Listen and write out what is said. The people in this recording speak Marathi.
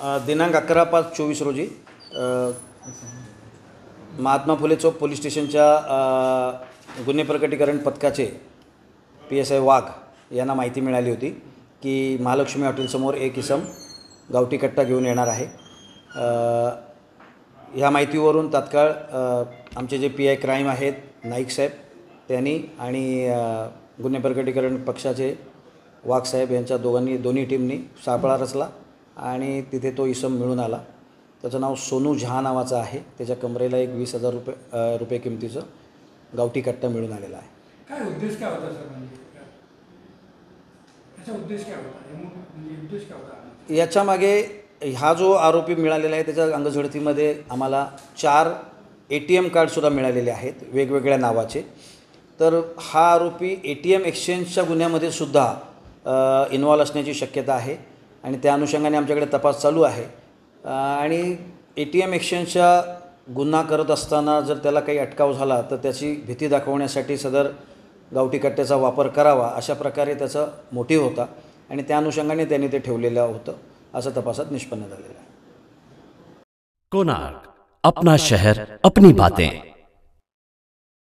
दिनांक 11/5/24 रोजी महात्मा फुले चौक पोलीस स्टेशनच्या गुन्हे प्रकटीकरण पथकाचे PSI वाघ यांना माहिती मिळाली होती की महालक्ष्मी हॉटेलसमोर एक इसम गावठी कट्टा घेऊन येणार आहे। ह्या माहितीवरून तात्काळ आमचे जे PI क्राईम आहेत नाईक साहेब त्यांनी आणि गुन्हे प्रकटीकरण पक्षाचे वाघ साहेब यांच्या दोन्ही टीमनी सापळा रचला आणि तिथे तो इसम मिळून आला। त्याचं नाव सोनू झहा नावाचं आहे। त्याच्या कमरेला एक 20,000 रुपये किमतीचं गावठी कट्टा मिळून आलेला आहे। काय उद्देश काय होता सर? याचा उद्देश काय होता? याच्या मागे हा जो आरोपी मिळालेला आहे त्याच्या अंगझडतीमध्ये आम्हाला 4 ATM कार्डसुद्धा मिळालेले आहेत वेगवेगळ्या नावाचे। तर हा आरोपी ATM एक्सचेंजच्या गुन्ह्यामध्ये सुद्धा इन्व्हॉल्व असण्याची शक्यता आहे आणि त्या अनुषंगाने आमच्याकडे तपास चालू आहे। आणि ATM एक्सचेंजचा गुन्हा करत असताना जर त्याला काही अटकाव झाला तर त्याची भीती दाखवण्यासाठी सदर गावठी कट्ट्याचा वापर करावा अशा प्रकारे त्याचा मोटिव्ह होता आणि त्या अनुषंगाने त्यांनी ते ठेवलेलं होतं असं तपासात निष्पन्न झालेलं आहे। कोणार्क, अपना शहर अपनी बातें।